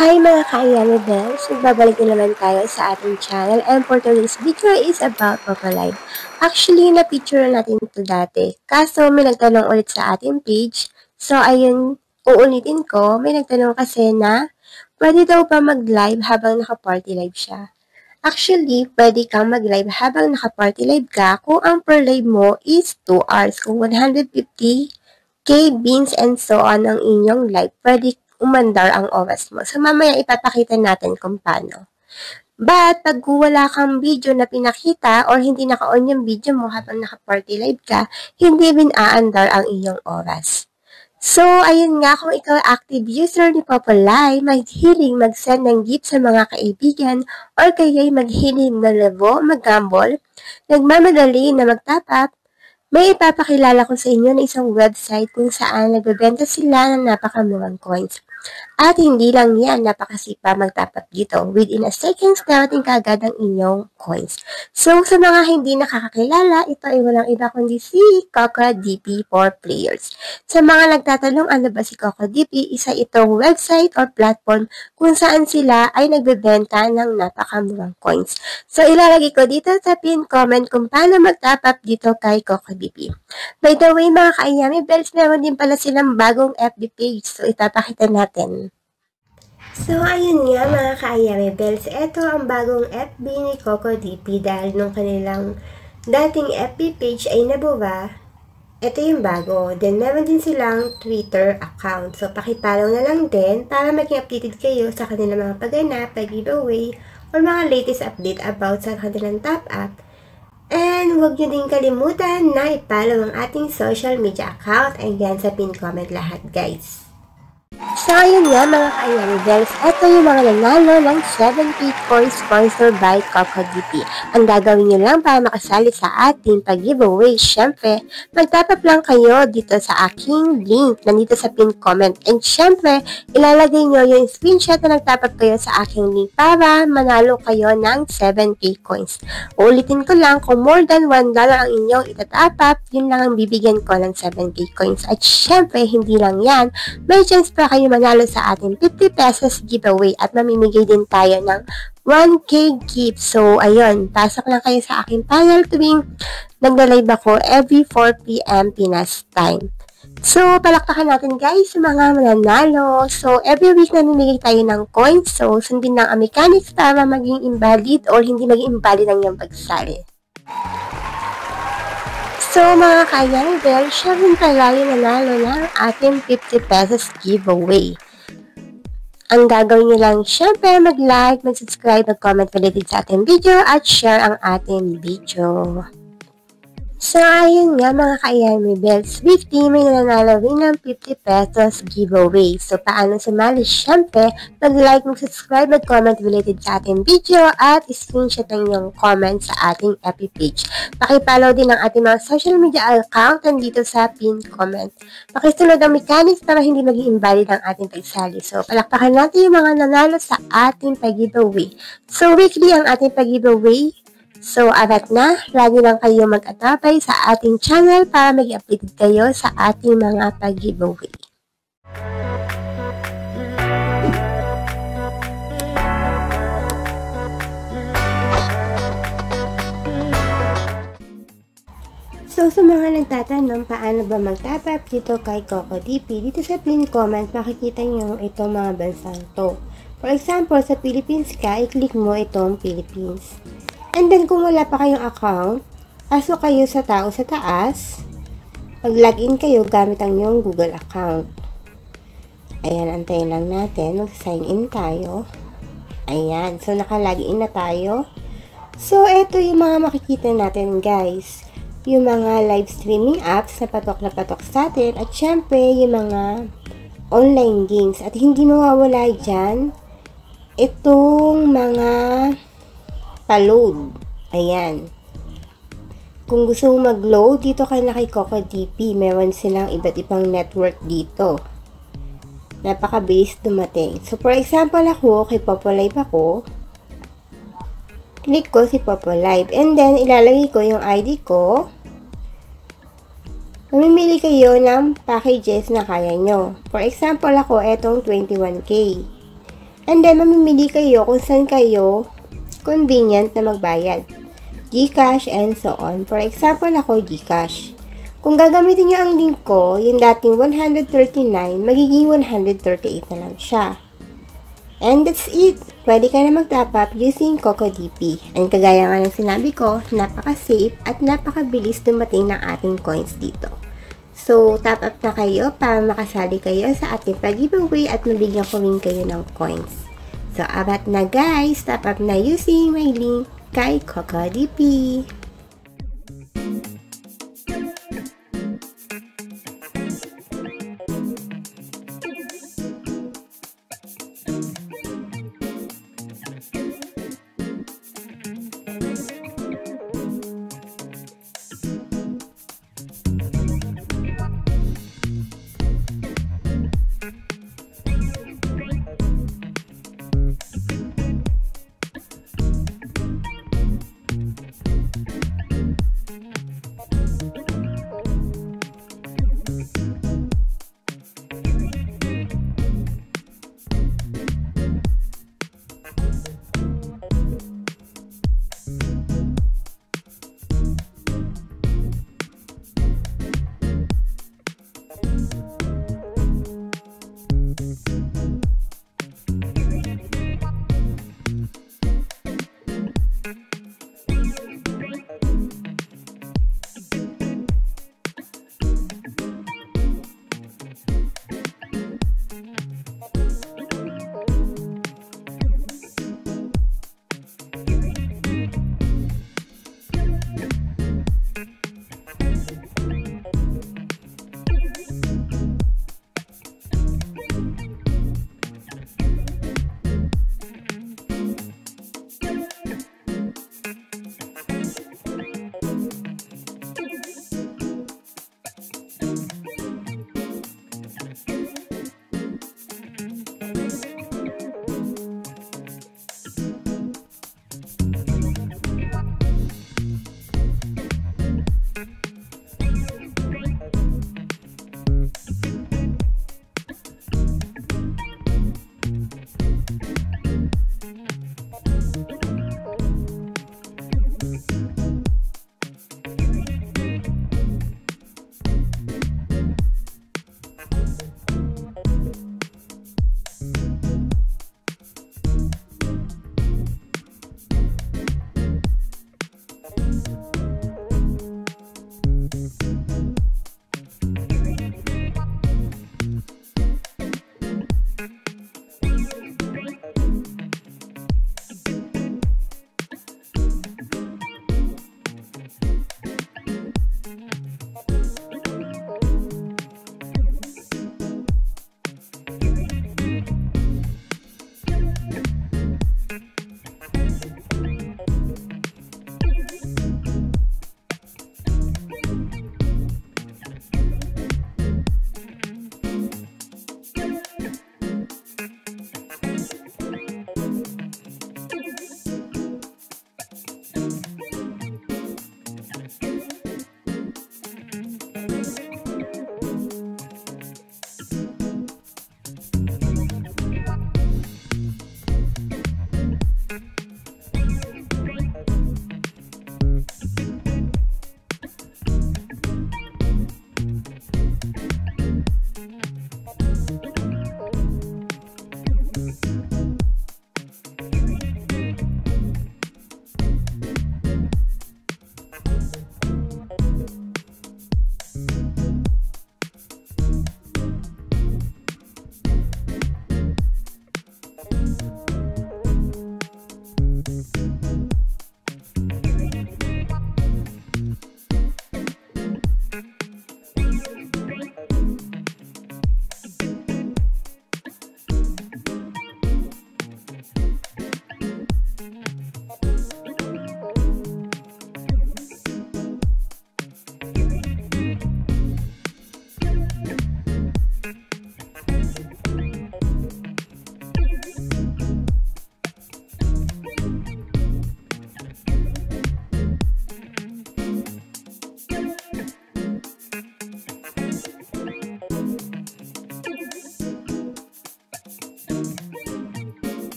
Hi mga ka-Ayami Bells! Magbabalik na naman tayo sa ating channel and for today's video is about Popalive. Actually, na-picture natin ito dati. Kaso may nagtanong ulit sa ating page. So ayun, uulitin ko. May nagtanong kasi na pwede daw ba mag-live habang naka-party live siya? Actually, pwede kang mag-live habang naka-party live ka kung ang per live mo is 2 hours. Kung 150k beans and so on ang inyong live, pwede umandar ang oras mo. So, mamaya ipapakita natin kung paano. But, pag wala kang video na pinakita or hindi naka-on yung video mo habang naka-party live ka, hindi rin aandar ang iyong oras. So, ayun nga, kung ikaw active user ni Popalive, maghiling mag-send ng gift sa mga kaibigan or kaya'y maghiling na lebo, mag-gamble, nagmamadali na mag-top up, may ipapakilala ko sa inyo na isang website kung saan nagbebenta sila ng napakamurang coins. At hindi lang yan, napakasipa mag-top up dito. Within a seconds, darating kaagad ang inyong coins. So, sa mga hindi nakakakilala, ito ay walang iba kundi si CocoDP for Players. Sa mga nagtatanong ano ba si CocoDP, isa itong website or platform kung saan sila ay nagbebenta ng napakamurang coins. So, ilalagay ko dito sa pin comment kung paano mag-top up dito kay CocoDP. By the way, mga ka-Ayami Bells, meron din pala silang bagong FB page. So, ipapakita natin. So, ayun nga mga ka-Ayami Bells, ito ang bagong FB ni CocoDP dahil nung kanilang dating FB page ay nabuwa, ito yung bago. Then, meron din silang Twitter account. So, pakipollow na lang din para maging updated kayo sa kanilang mga pagganap, pag-giveaway, or mga latest update about sa kanilang top up. And huwag nyo din kalimutan na i-follow ang ating social media account. Ayan sa pin comment lahat, guys. So, ayun nga mga ka-Ayami Bells, ito yung mga nanalo ng 7K coins sponsored by CocoDP. Ang gagawin nyo lang para makasali sa ating pag-giveaway, syempre, mag-top up lang kayo dito sa aking link nandito sa pin comment. And syempre, ilalagay nyo yung screenshot na nag-top up kayo sa aking link para manalo kayo ng 7K coins. Ulitin ko lang, kung more than $1 ang inyong itatop up, yun lang ang bibigyan ko ng 7K coins. At syempre, hindi lang yan, may chance pa kayo manalo sa ating 50 pesos giveaway at mamimigay din tayo ng 1K gift. So, ayun, pasok lang kayo sa aking panel tuwing nagla-live ako every 4 PM Pinas time. So, palakpakan natin guys yung mga mananalo. So, every week namimigay tayo ng coins. So, sundin lang ang mechanics para maging invalid or hindi maging invalid ang iyong pagsali. So, mga ka-Ayami Bells, siya rin pala yung nanalo ng ating 50 pesos giveaway. Ang gagawin nyo lang, syempre, mag-like, mag-subscribe, mag-comment related sa ating video, at share ang ating video. So, ayun nga mga ka-Ayami Bells, weekly may nanalo rin ng 50 pesos giveaway. So, paano sumali? Syempre, mag-like, mag-subscribe, mag-comment related sa ating video at screenshot ng inyong comment sa ating FB page. Pakipollow din ang ating mga social media account nandito sa pin comment. Pakisunod ang mechanics para hindi maging invalid ang ating pagsali. So, palakpakan natin yung mga nanalo sa ating pag-giveaway. So, weekly ang ating pag-giveaway. So, arat na, lagi lang kayo mag-atapay sa ating channel para mag-update kayo sa ating mga pag-giveaway. So, sa mga nagtatanong paano ba mag-top up dito kay CocoDP, dito sa pin comment, makikita nyo itong mga bansang to. For example, sa Philippines ka, i-click mo itong Philippines. And then, kung wala pa kayong account, pasok kayo sa tao sa taas, mag-login kayo gamit ang inyong Google account. Ayan, antayin lang natin, mag-sign in tayo. Ayan, so naka-login na tayo. So, ito yung mga makikita natin, guys. Yung mga live streaming apps na patok sa atin, at syempre, yung mga online games. At hindi mawawala dyan, itong mga pa-load. Ayan. Kung gusto mong mag-load, dito kayo na kay CocoDP. Meron silang iba't ibang network dito. Napaka-base dumating. So, for example, ako, kay Popalive ako. Click ko si Popalive. And then, ilalagay ko yung ID ko. Mamimili kayo ng packages na kaya nyo. For example, ako, etong 21K. And then, mamimili kayo kung saan kayo convenient na magbayad. GCash and so on. For example, ako GCash. Kung gagamitin nyo ang link ko, yung dating 139, magiging 138 na lang siya. And that's it. Pwede ka na mag-top up using CocoDP. And kagaya nga ng sinabi ko, napaka-safe at napaka-bilis dumating ng ating coins dito. So, top up na kayo para makasali kayo sa ating pag-giveaway at mabigyan ko rin kayo ng coins. So, abat na guys, top up na using my link kay CocoDP.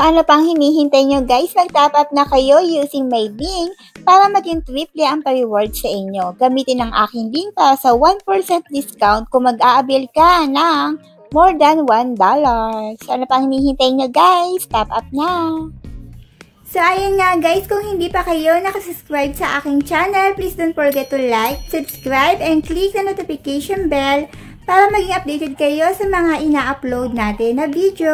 ano pang hinihintay nyo guys? Mag-top up na kayo using my link para maging triple ang pa-reward sa inyo. Gamitin ang aking link para sa 1% discount kung mag-a-avail ka ng more than $1. So, ano pang hinihintay nyo guys? Top up na! So, ayun nga guys, kung hindi pa kayo nakasubscribe sa aking channel, please don't forget to like, subscribe, and click the notification bell para maging updated kayo sa mga ina-upload natin na video.